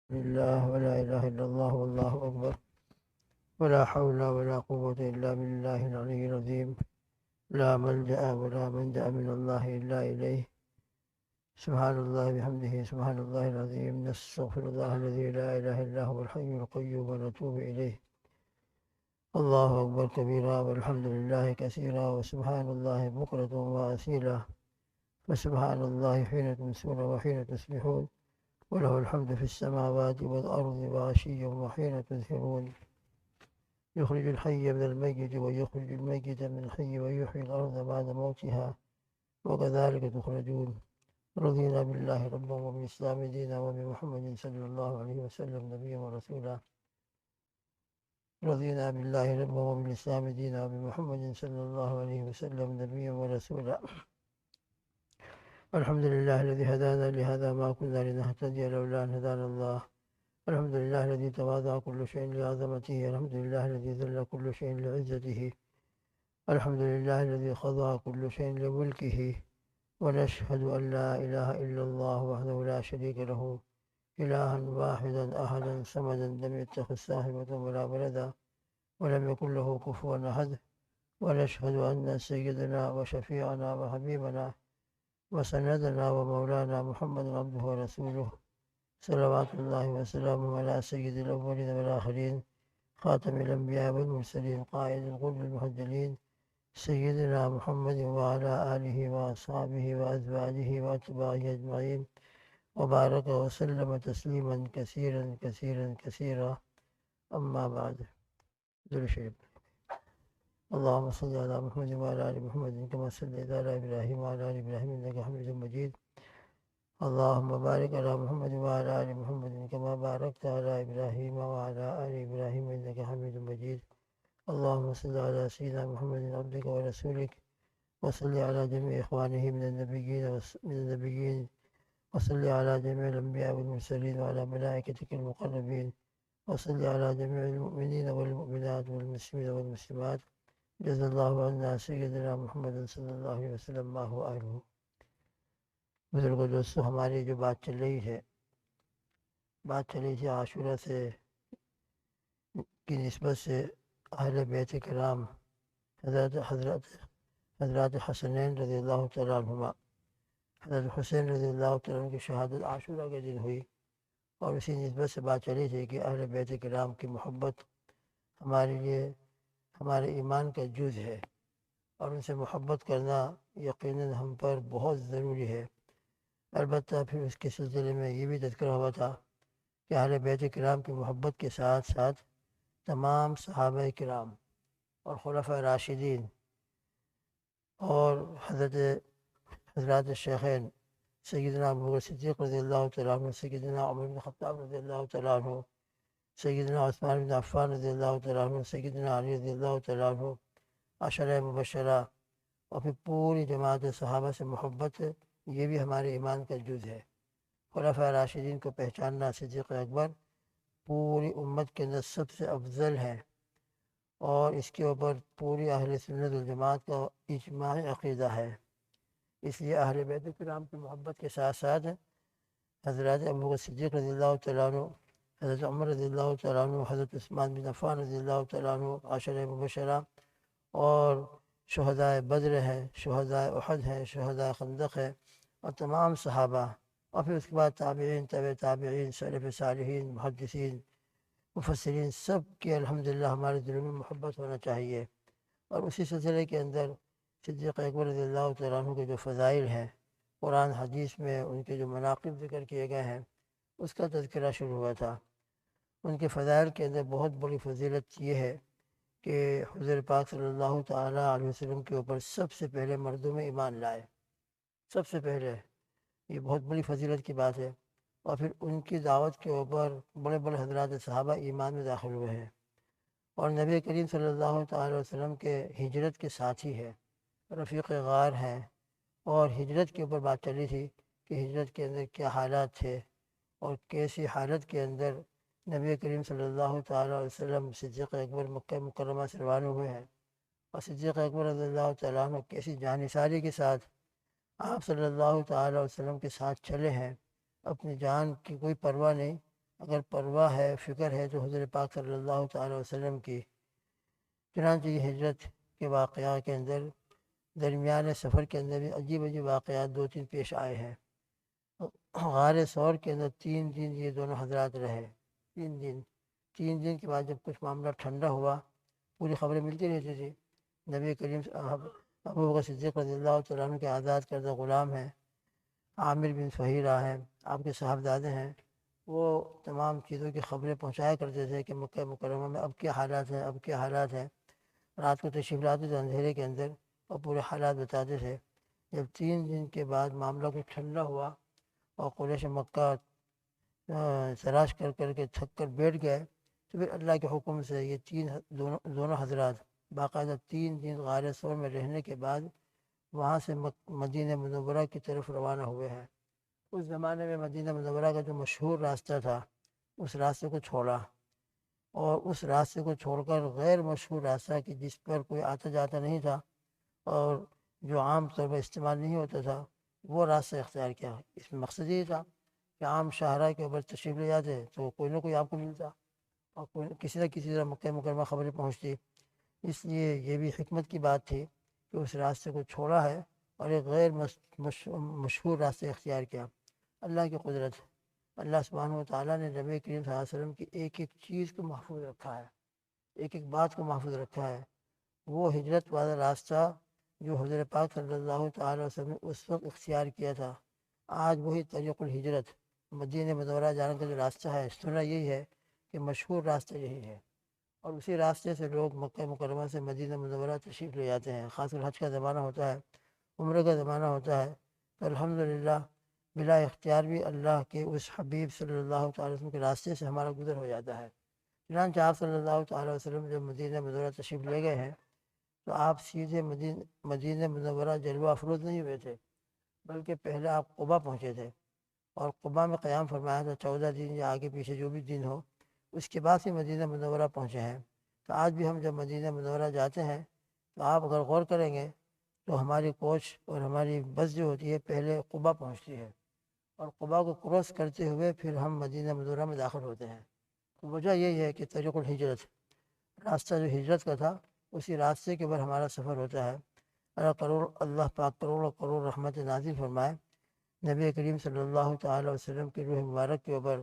لله ولا إله إلا الله والله أكبر ولا حول ولا قوة إلا بالله العلي العظيم لا ملجأ ولا منجأ من الله إلا إليه سبحان الله بحمده سبحان الله العظيم نستغفر الله الذي لا إله إلا هو الحي القيوم ونتوب إليه الله أكبر كبيرا والحمد لله كثيرا وسبحان الله بكرة وأصيلا فسبحان الله حين تمسون وحين تصبحون وله الحمد في السماوات والأرض وعشيا وحين تظهرون يخرج الحي من الميت ويخرج الميت من الحي ويحيي الأرض بعد موتها وكذلك تخرجون رضينا بالله ربا وبالإسلام دينا وبمحمد صلى الله عليه وسلم نبيا ورسولا رضينا بالله ربا وبالإسلام دينا وبمحمد صلى الله عليه وسلم نبيا ورسولا الحمد لله الذي هدانا لهذا ما كنا لنهتدي لولا أن هدانا الله الحمد لله الذي تواضع كل شيء لعظمته الحمد لله الذي ذل كل شيء لعزته الحمد لله الذي خضع كل شيء لملكه ونشهد أن لا إله إلا الله وحده لا شريك له إلها واحدا أحدا صمدا لم يتخذ صاحبة ولا ولدا ولم يكن له كفوا أحد ونشهد أن سيدنا وشفيعنا وحبيبنا وسندنا ومولانا محمد عبده ورسوله صلوات الله وسلامه على سيد الأولين والآخرين خاتم الأنبياء والمرسلين قائد الغر المهجلين سيدنا محمد وعلى آله وأصحابه وأزواجه وأتباعه أجمعين وبارك وسلم تسليما كثيرا كثيرا كثيرا أما بعد اللهم صل على محمد وعلى آل محمد كما صليت على إبراهيم وعلى آل إبراهيم إنك حميد مجيد اللهم بارك على محمد وعلى آل محمد كما باركت على إبراهيم وعلى آل إبراهيم إنك حميد مجيد اللهم صل على سيدنا محمد عبدك ورسولك وصل على جميع إخوانه من النبيين وصل على جميع الأنبياء والمرسلين وعلى ملائكتك المقربين وصل على جميع المؤمنين والمؤمنات والمسلمين والمسلمات جزا الله عنا سیدنا محمد صلی اللہ علیہ وسلم ما هو أهله. بزرگوں دوستو، ہماری جو بات چل رہی تھی عاشورہ سے کی نسبت سے اہل بیت کرام حضرات حسنین رضی اللہ تعالیٰ عنہما، حضرت حسین رضی اللہ تعالیٰ عنہ کی شہادت عاشورہ کے دن ہوئی، اور اسی نسبت سے بات چلی تھی کہ اہل بیت کرام کی محبت ہمارے لیے ہمارے ایمان کا جز ہے، اور ان سے محبت کرنا یقیناً ہم پر بہت ضروری ہے۔ البتہ پھر اس کے سلسلے میں یہ بھی تذکرہ ہوا تھا کہ اہل بیت کرام کی محبت کے ساتھ ساتھ تمام صحابہ کرام اور خلفاء راشدین اور حضرات الشیخین سیدنا ابوبکر صدیق رضی اللہ تعالیٰ عنہ، سیدنا عمر بن خطاب رضی اللہ تعالیٰ عنہ، سیدنا عثمان بن عفان رضی اللہ تعالیٰ عنہ، سیدنا علی رضی اللہ تعالیٰ عنہ، عشرہ مبشرہ، اور پھر پوری جماعت صحابہ سے محبت، یہ بھی ہمارے ایمان کا جز ہے۔ خلفاء راشدین کو پہچاننا، صدیق اکبر پوری امت کے اندر سب سے افضل ہے، اور اس کے اوپر پوری اہل سنت والجماعت کا اجماع عقیدہ ہے۔ اس لیے اہل بیت کرام کی محبت کے ساتھ ساتھ حضرات ابوبکر صدیق رضی اللہ تعالیٰ عنہ، حضرت عمر رضی اللہ تعالیٰ عنہ، حضرت عثمان بن عفان رضی اللہ تعالیٰ عنہ، عشرہ مبشرہ، اور شہدائے بدر ہے، شہدائے احد ہے، شہدائے خندق ہے، اور تمام صحابہ، اور پھر اس کے بعد تابعین، تبع تابعین، سلف صالحین، محدثین، مفسرین، سب کی الحمدللہ ہمارے دلوں میں محبت ہونا چاہیے۔ اور اسی سلسلے کے اندر صدیق اکبر رضی اللہ تعالیٰ عنہ کے جو فضائل ہیں، قرآن حدیث میں ان کے جو مناقب ذکر کیے گئے ہیں، اس کا تذکرہ شروع ہوا تھا۔ ان کے فضائل کے اندر بہت بڑی فضیلت یہ ہے کہ حضور پاک صلی اللہ تعالیٰ علیہ وسلم کے اوپر سب سے پہلے مردوں میں ایمان لائے، سب سے پہلے، یہ بہت بڑی فضیلت کی بات ہے۔ اور پھر ان کی دعوت کے اوپر بڑے بڑے حضرات صحابہ ایمان میں داخل ہوئے ہیں، اور نبی کریم صلی اللہ تعالیٰ علیہ وسلم کے ہجرت کے ساتھی ہے، رفیق غار ہیں۔ اور ہجرت کے اوپر بات چلی تھی کہ ہجرت کے اندر کیا حالات تھے، اور کیسی حالت کے اندر نبی کریم صلی اللہ تعالیٰ علیہ وسلم صدیق اکبر مکہ مکرمہ سے روانہ ہوئے ہیں، اور صدیق اکبر رضی اللہ تعالیٰ عنہ کیسی جانثاری کے ساتھ آپ صلی اللہ تعالیٰ علیہ وسلم کے ساتھ چلے ہیں، اپنی جان کی کوئی پرواہ نہیں، اگر پرواہ ہے، فکر ہے تو حضور پاک صلی اللہ تعالیٰ وسلم کی۔ چنانچہ یہ ہجرت کے واقعات کے اندر درمیان سفر کے اندر بھی عجیب عجیب واقعات 2-3 پیش آئے ہیں۔ غار ثور کے اندر 3 دن یہ دونوں حضرات رہے، 3 دن کے بعد جب کچھ معاملہ ٹھنڈا ہوا، پوری خبریں ملتی رہتی تھی۔ نبی کریم ابو بکر صدیق رضی اللہ تعالیٰ عنہ کے آزاد کردہ غلام ہیں، عامر بن فہیرہ ہیں، آپ کے صاحبزادے ہیں، وہ تمام چیزوں کی خبریں پہنچایا کرتے تھے کہ مکہ مکرمہ میں اب کیا حالات ہیں، اب کیا حالات ہیں۔ رات کو تشریف لاتے تھے اندھیرے کے اندر اور پورے حالات بتاتے تھے۔ جب 3 دن کے بعد معاملہ کچھ ٹھنڈا ہوا اور قریش مکہ تلاش کر کے تھک کر بیٹھ گئے، تو پھر اللہ کے حکم سے یہ دونوں حضرات باقاعدہ 3 دن غار ثور میں رہنے کے بعد وہاں سے مدینہ منورہ کی طرف روانہ ہوئے ہیں۔ اس زمانے میں مدینہ منورہ کا جو مشہور راستہ تھا اس راستے کو چھوڑا، اور اس راستے کو چھوڑ کر غیر مشہور راستہ کہ جس پر کوئی آتا جاتا نہیں تھا اور جو عام طور پر استعمال نہیں ہوتا تھا، وہ راستہ اختیار کیا۔ اس میں مقصد یہ تھا کہ عام شاہراہ کے اوپر تشریف لے جاتے تو کوئی نہ کوئی آپ کو ملتا اور کوئی کسی نہ کسی طرح مکہ مکرمہ خبریں پہنچتی۔ اس لیے یہ بھی حکمت کی بات تھی کہ اس راستے کو چھوڑا ہے اور ایک غیر مشہور راستے اختیار کیا۔ اللہ کی قدرت، اللہ سبحانہ و تعالیٰ نے نبی کریم صلی اللہ علیہ وسلم کی ایک ایک چیز کو محفوظ رکھا ہے، ایک ایک بات کو محفوظ رکھا ہے۔ وہ ہجرت والا راستہ جو حضرت پاک صلی اللہ تعالیٰ وسلم نے اس وقت اختیار کیا تھا، آج وہی طریق الہجرت مدینہ منورہ جانے کا جو راستہ ہے، سنا یہی ہے کہ مشہور راستہ یہی ہے، اور اسی راستے سے لوگ مکہ مکرمہ سے مدینہ منورہ تشریف لے جاتے ہیں۔ خاص کر حج کا زمانہ ہوتا ہے، عمرہ کا زمانہ ہوتا ہے، تو الحمدللہ بلا اختیار بھی اللہ کے اس حبیب صلی اللہ تعالیٰ وسلم کے راستے سے ہمارا گزر ہو جاتا ہے۔ چنانچہ آپ صلی اللہ تعالیٰ وسلم جب مدینہ منورہ تشریف لے گئے ہیں تو آپ سیدھے مدینہ منورہ جلوہ افروز نہیں ہوئے تھے، بلکہ پہلے آپ قبا پہنچے تھے اور قبا میں قیام فرمایا تھا 14 دن یا آگے پیچھے جو بھی دن ہو، اس کے بعد سے مدینہ منورہ پہنچے ہیں۔ تو آج بھی ہم جب مدینہ منورہ جاتے ہیں تو آپ اگر غور کریں گے تو ہماری کوچ اور ہماری بس جو ہوتی ہے پہلے قبا پہنچتی ہے، اور قبا کو کراس کرتے ہوئے پھر ہم مدینہ منورہ میں داخل ہوتے ہیں۔ وجہ یہی ہے کہ طریق الہجرت، راستہ جو ہجرت کا تھا اسی راستے کے اوپر ہمارا سفر ہوتا ہے۔ اللہ پاک کروڑ رحمت نازل فرمائے نبی کریم صلی اللہ تعالیٰ وسلم کی روح مبارک کے اوپر،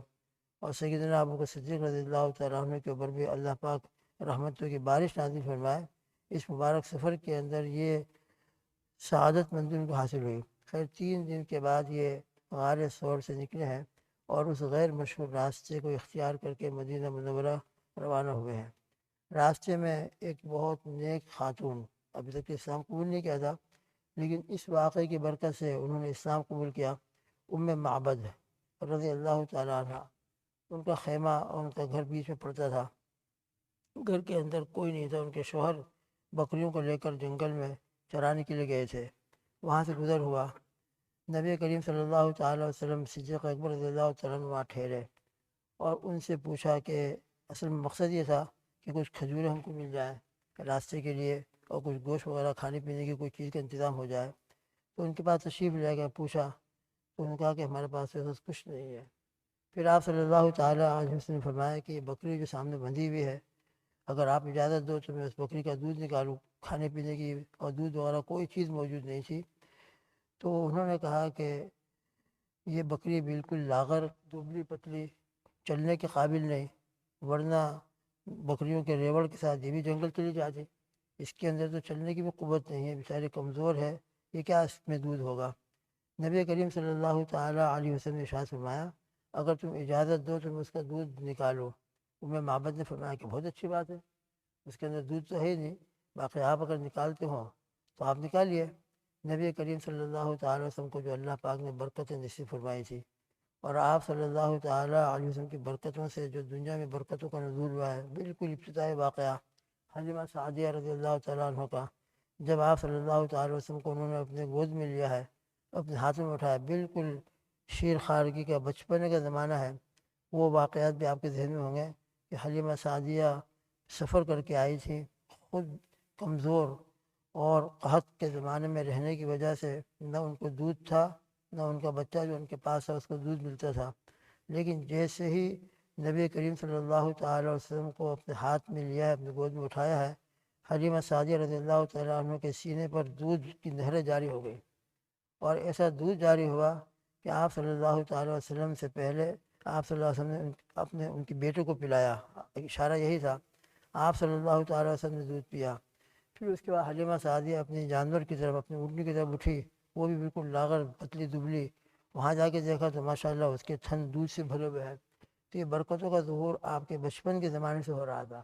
اور سیدنا ابو بکر صدیق رضی اللہ تعالیٰ عنہ کے اوپر بھی اللہ پاک رحمتوں کی بارش نازل فرمائے۔ اس مبارک سفر کے اندر یہ سعادت مندی ان کو حاصل ہوئی۔ خیر 3 دن کے بعد یہ غار ثور سے نکلے ہیں اور اس غیر مشہور راستے کو اختیار کر کے مدینہ منورہ روانہ ہوئے ہیں۔ راستے میں ایک بہت نیک خاتون، ابھی تک اسلام قبول نہیں کیا تھا، لیکن اس واقعے کی برکت سے انہوں نے اسلام قبول کیا، معبد رضی اللہ تعالیٰ عنہ۔ ان کا خیمہ اور ان کا گھر بیچ میں پڑتا تھا، گھر کے اندر کوئی نہیں تھا۔ ان کے شوہر بکریوں کو لے کر جنگل میں چرانے کے لیے گئے تھے، وہاں سے گزر ہوا۔ نبی کریم صلی اللہ تعالیٰ وسلم صدیق اکبر رضی اللہ تعالیٰ عنہ وہاں ٹھہرے اور ان سے پوچھا کہ اصل میں مقصد یہ تھا کہ کچھ کھجوریں ہم کو مل جائیں راستے کے لیے، اور کچھ گوشت وغیرہ کھانے پینے کی کوئی چیز کا انتظام ہو جائے۔ تو ان کے پاس تشریف لے گئے، پوچھا تو انہوں نے کہا کہ ہمارے پاس ایسا کچھ نہیں ہے۔ پھر آپ صلی اللہ تعالیٰ علیہ وسلم نے فرمایا کہ یہ بکری جو سامنے بندھی ہوئی ہے، اگر آپ اجازت دو تو میں اس بکری کا دودھ نکالوں۔ کھانے پینے کی اور دودھ وغیرہ کوئی چیز موجود نہیں تھی۔ تو انہوں نے کہا کہ یہ بکری بالکل لاغر، دبلی پتلی، چلنے کے قابل نہیں، ورنہ بکریوں کے ریوڑ کے ساتھ یہ بھی جنگل چلی جاتی، اس کے اندر تو چلنے کی بھی قوت نہیں ہے، بیچاری کمزور ہے، یہ کیا اس میں دودھ ہوگا۔ نبی کریم صلی اللہ تعالیٰ علیہ وسلم نے ارشاد فرمایا اگر تم اجازت دو تو میں اس کا دودھ نکالو۔ معبد نے فرمایا کہ بہت اچھی بات ہے، اس کے اندر دودھ تو ہے ہی نہیں، باقی آپ اگر نکالتے ہوں تو آپ نکالیے۔ نبی کریم صلی اللہ تعالیٰ وسلم کو جو اللہ پاک نے برکتیں نصیب فرمائی تھی، اور آپ صلی اللہ تعالیٰ علیہ وسلم کی برکتوں سے جو دنیا میں برکتوں کا نزول ہوا ہے، بالکل ابتدائی واقعہ حلیمہ سعدیہ رضی اللہ تعالیٰ عنہ کا، جب آپ صلی اللہ تعالیٰ وسلم کو انہوں نے اپنے گود میں لیا ہے، اپنے ہاتھوں میں اٹھایا، بالکل شیر خارگی کا بچپنے کا زمانہ ہے۔ وہ واقعات بھی آپ کے ذہن میں ہوں گے کہ حلیمہ سعدیہ سفر کر کے آئی تھی، خود کمزور، اور قحط کے زمانے میں رہنے کی وجہ سے نہ ان کو دودھ تھا، نہ ان کا بچہ جو ان کے پاس ہے اس کو دودھ ملتا تھا۔ لیکن جیسے ہی نبی کریم صلی اللہ تعالیٰ علیہ وسلم کو اپنے ہاتھ میں لیا ہے، اپنے گود میں اٹھایا ہے، حلیمہ سعدیہ رضی اللہ تعالیٰ عنہ کے سینے پر دودھ کی نہریں جاری ہو گئی، اور ایسا دودھ جاری ہوا کہ آپ صلی اللہ تعالیٰ علیہ وسلم سے پہلے آپ صلی اللہ علیہ وسلم نے ان کی بیٹے کو پلایا، اشارہ یہی تھا، آپ صلی اللہ تعالیٰ علیہ وسلم نے دودھ پیا۔ پھر اس کے بعد حلیمہ سعدیہ اپنی جانور کی طرف، اپنی اونٹنی کی طرف اٹھی، وہ بھی بالکل لاغر پتلی دبلی، وہاں جا کے دیکھا تو ماشاءاللہ اس کے تھن دودھ سے بھرے ہوئے ہیں۔ تو یہ برکتوں کا ظہور آپ کے بچپن کے زمانے سے ہو رہا تھا۔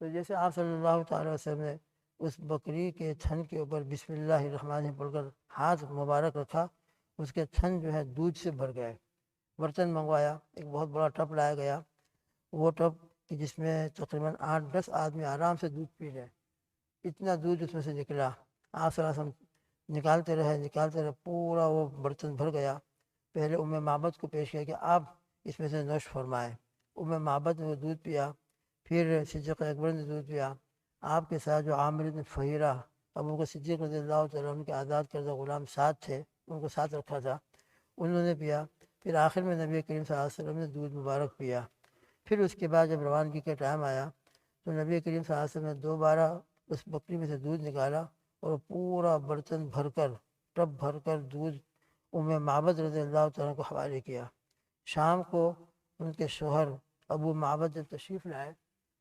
تو جیسے آپ صلی اللہ تعالیٰ وسلم نے اس بکری کے تھن کے اوپر بسم اللہ الرحمن الرحیم پڑھ کر ہاتھ مبارک رکھا، اس کے تھن جو ہے دودھ سے بھر گئے۔ برتن منگوایا، ایک بہت بڑا ٹب لایا گیا، وہ ٹب کہ جس میں تقریباً 8-10 آدمی آرام سے دودھ پی لیں، اتنا دودھ اس میں سے نکلا۔ آپ صلی اللہ علیہ وسلم نکالتے رہے، پورا وہ برتن بھر گیا۔ پہلے معبد کو پیش کیا کہ آپ اس میں سے نوش فرمائیں۔ معبد نے وہ دودھ پیا، پھر صدیق اکبر نے دودھ پیا۔ آپ کے ساتھ جو عامر بن فہیرہ، ابو بکر صدیق رضی اللہ تعالیٰ عنہ کے آزاد کردہ غلام ساتھ تھے، ان کو ساتھ رکھا تھا، انہوں نے پیا۔ پھر آخر میں نبی کریم صلی اللہ علیہ وسلم نے دودھ مبارک پیا۔ پھر اس کے بعد جب روانگی کا ٹائم آیا تو نبی کریم صلی اللہ علیہ وسلم نے دوبارہ اس بکری میں سے دودھ نکالا اور پورا برتن بھر کر، ٹب بھر کر دودھ معبد رضی اللہ تعالیٰ کو حوالے کیا۔ شام کو ان کے شوہر ابو معبد جب تشریف لائے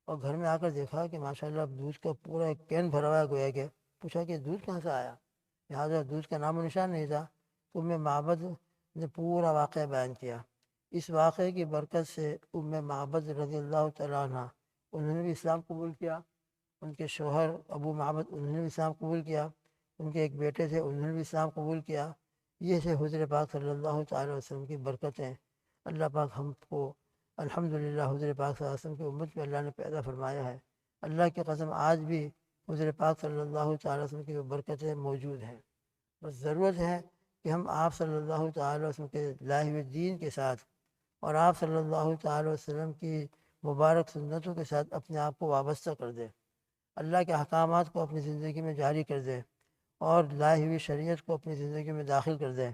اور گھر میں آ کر دیکھا کہ ماشاءاللہ دودھ کا پورا ایک کین بھرا ہوا ہے، گویا کہ پوچھا کہ دودھ کہاں سے آیا، لہٰذا دودھ کا نام و نشان نہیں تھا۔ تو معبد نے پورا واقعہ بیان کیا۔ اس واقعے کی برکت سے معبد رضی اللہ تعالیٰ عنہ، انہوں نے بھی اسلام قبول کیا، ان کے شوہر ابو معبد انہوں نے بھی اسلام قبول کیا، ان کے ایک بیٹے تھے انہوں نے بھی اسلام قبول کیا۔ یہ سے حضور پاک صلی اللہ تعالیٰ وسلم کی برکتیں۔ اللہ پاک ہم کو الحمدللہ حضور پاک صلی اللہ علیہ وسلم کی امت میں اللہ نے پیدا فرمایا ہے۔ اللہ کی قسم آج بھی حضور پاک صلی اللہ تعالیٰ وسلم کی برکتیں موجود ہیں، بس ضرورت ہے کہ ہم آپ صلی اللہ تعالیٰ وسلم کے لائے ہوئے دین کے ساتھ اور آپ صلی اللہ تعالیٰ وسلم کی مبارک سنتوں کے ساتھ اپنے آپ کو وابستہ کر دیں، اللہ کے احکامات کو اپنی زندگی میں جاری کر دیں اور لائی ہوئی شریعت کو اپنی زندگی میں داخل کر دیں۔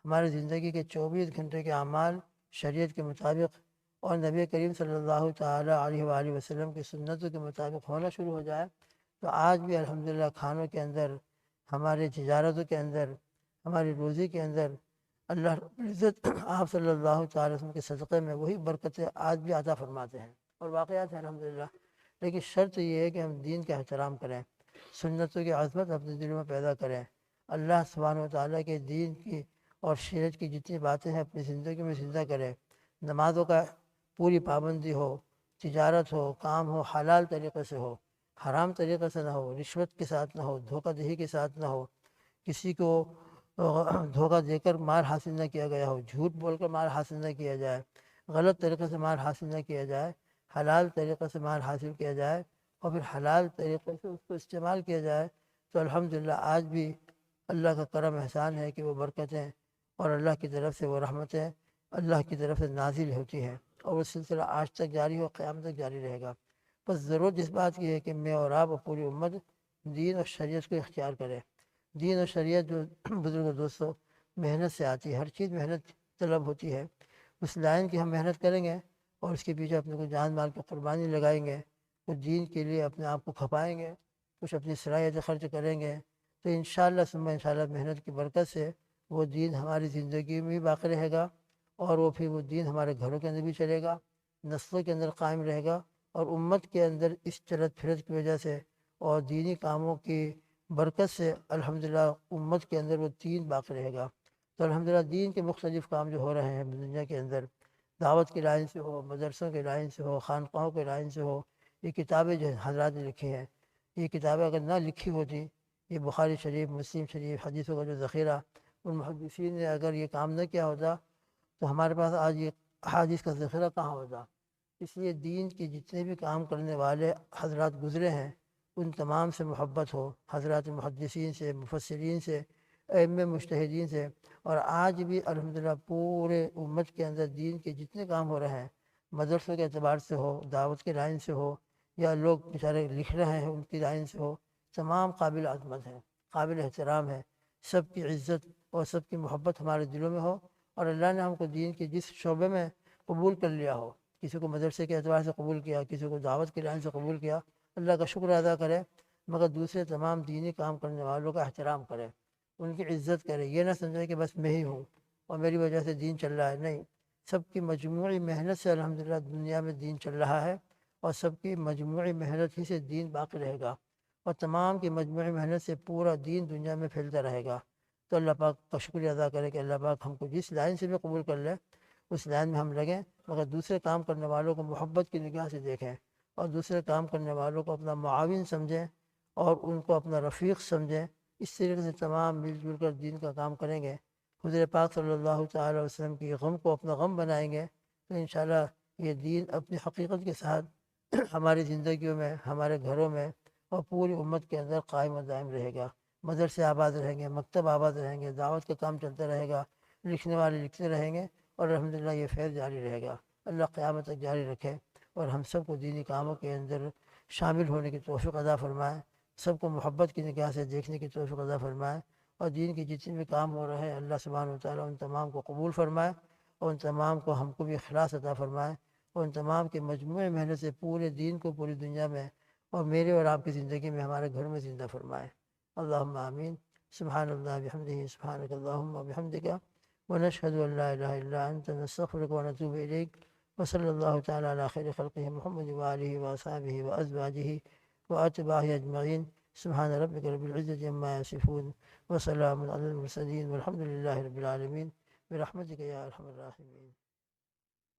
ہماری زندگی کے 24 گھنٹے کے اعمال شریعت کے مطابق اور نبی کریم صلی اللہ تعالیٰ علیہ وآلہ وسلم کی سنتوں کے مطابق ہونا شروع ہو جائے تو آج بھی الحمدللہ کھانوں کے اندر، ہماری تجارتوں کے اندر، ہماری روزی کے اندر اللہ رب العزت آپ صلی اللہ تعالیٰ وسلم کے صدقے میں وہی برکتیں آج بھی عطا فرماتے ہیں اور واقعات ہیں الحمدللہ۔ لیکن شرط یہ ہے کہ ہم دین کا احترام کریں، سنتوں کی عظمت اپنے دلوں میں پیدا کریں، اللہ سبحانہ و تعالیٰ کے دین کی اور شریعت کی جتنی باتیں ہیں اپنی زندگی میں زندہ کریں۔ نمازوں کا پوری پابندی ہو، تجارت ہو، کام ہو، حلال طریقے سے ہو، حرام طریقے سے نہ ہو، رشوت کے ساتھ نہ ہو، دھوکہ دہی کے ساتھ نہ ہو، کسی کو دھوکہ دے کر مال حاصل نہ کیا گیا ہو، جھوٹ بول کر مال حاصل نہ کیا جائے، غلط طریقے سے مال حاصل نہ کیا جائے، حلال طریقے سے مال حاصل کیا جائے اور پھر حلال طریقے سے اس کو استعمال کیا جائے تو الحمدللہ آج بھی اللہ کا کرم احسان ہے کہ وہ برکتیں اور اللہ کی طرف سے وہ رحمتیں اللہ کی طرف سے نازل ہوتی ہیں اور وہ سلسلہ آج تک جاری ہو، قیامت تک جاری رہے گا۔ بس ضرورت اس بات کی ہے کہ میں اور آپ اور پوری امت دین اور شریعت کو اختیار کرے۔ دین اور شریعت جو بزرگ دوستوں محنت سے آتی ہے، ہر چیز محنت طلب ہوتی ہے، اس لائن کی ہم محنت کریں گے اور اس کے پیچھے اپنے کو جان مال کی قربانی لگائیں گے، کچھ دین کے لیے اپنے آپ کو کھپائیں گے، کچھ اپنی صلاحیت خرچ کریں گے تو انشاءاللہ ثم انشاءاللہ محنت کی برکت سے وہ دین ہماری زندگی میں بھی باقی رہے گا اور وہ پھر وہ دین ہمارے گھروں کے اندر بھی چلے گا، نسلوں کے اندر قائم رہے گا اور امت کے اندر اس چلت پھرت کی وجہ سے اور دینی کاموں کی برکت سے الحمدللہ امت کے اندر وہ دین باقی رہے گا۔ تو الحمدللہ دین کے مختلف کام جو ہو رہے ہیں دنیا کے اندر، دعوت کی لائن سے ہو، مدرسوں کے لائن سے ہو، خانقاہوں کے لائن سے ہو، یہ کتابیں جو حضرات نے لکھی ہیں، یہ کتابیں اگر نہ لکھی ہوتی، یہ بخاری شریف، مسلم شریف، حدیثوں کا جو ذخیرہ ان محدثین نے اگر یہ کام نہ کیا ہوتا تو ہمارے پاس آج یہ احادیث کا ذخیرہ کہاں ہوتا۔ اس لیے دین کے جتنے بھی کام کرنے والے حضرات گزرے ہیں ان تمام سے محبت ہو، حضرات محدثین سے، مفسرین سے، ائمہ مجتہدین سے، اور آج بھی الحمدللہ پورے امت کے اندر دین کے جتنے کام ہو رہے ہیں، مدرسوں کے اعتبار سے ہو، دعوت کے لائن سے ہو یا لوگ بیچارے لکھ رہے ہیں ان کی لائن سے ہو، تمام قابل عظمت ہیں، قابل احترام ہے، سب کی عزت اور سب کی محبت ہمارے دلوں میں ہو اور اللہ نے ہم کو دین کے جس شعبے میں قبول کر لیا ہو کسی کو مدرسے کے اعتبار سے قبول کیا، کسی کو دعوت کے لائن سے قبول کیا، اللہ کا شکر ادا کرے، مگر دوسرے تمام دینی کام کرنے والوں کا احترام کرے، ان کی عزت کرے، یہ نہ سمجھے کہ بس میں ہی ہوں اور میری وجہ سے دین چل رہا ہے، نہیں، سب کی مجموعی محنت سے الحمدللہ دنیا میں دین چل رہا ہے، اور سب کی مجموعی محنت ہی سے دین باقی رہے گا، اور تمام کی مجموعی محنت سے پورا دین دنیا میں پھیلتا رہے گا۔ تو اللہ پاک کا شکریہ ادا کرے کہ اللہ پاک ہم کو جس لائن سے بھی قبول کر لے اس لائن میں ہم لگیں، مگر دوسرے کام کرنے والوں کو محبت کی نگاہ سے دیکھیں، اور دوسرے کام کرنے والوں کو اپنا معاون سمجھیں اور ان کو اپنا رفیق سمجھیں۔ اس طریقے سے تمام مل جل کر دین کا کام کریں گے، حضور پاک صلی اللہ تعالیٰ علیہ وسلم کی غم کو اپنا غم بنائیں گے، تو انشاءاللہ یہ دین اپنی حقیقت کے ساتھ ہماری زندگیوں میں، ہمارے گھروں میں اور پوری امت کے اندر قائم و دائم رہے گا۔ مدرسے آباد رہیں گے، مکتب آباد رہیں گے، دعوت کا کام چلتا رہے گا، لکھنے والے لکھتے رہیں گے، اور الحمدللہ یہ فیض جاری رہے گا۔ اللہ قیامت تک جاری رکھے، اور ہم سب کو دینی کاموں کے اندر شامل ہونے کی توفیق عطا فرمائے، سب کو محبت کی نگاہ سے دیکھنے کی توفیق عطا فرمائے، اور دین کے جتنے بھی کام ہو رہے ہیں اللہ سبحانہ و تعالیٰ ان تمام کو قبول فرمائے، اور ان تمام کو ہم کو بھی اخلاص عطا فرمائے، اور ان تمام کے مجموعی محنت سے پورے دین کو پوری دنیا میں اور میرے اور آپ کی زندگی میں، ہمارے گھر میں زندہ فرمائے۔ اللہم آمین۔ سبحان اللہ بحمدہ، سبحانک اللہم وبحمدک، ونشہد ان لا الہ الا انت، نستغفرک ونتوب الیک، وصلی اللہ تعالیٰ علی خیر خلقہ محمد وآلہ وصحبہ وازواجہ واتباعہ اجمعین۔ سبحان ربک رب العزۃ عما یصفون، وسلام علی المرسلین، والحمد للہ رب العالمین، برحمتک یا ارحم الراحمین۔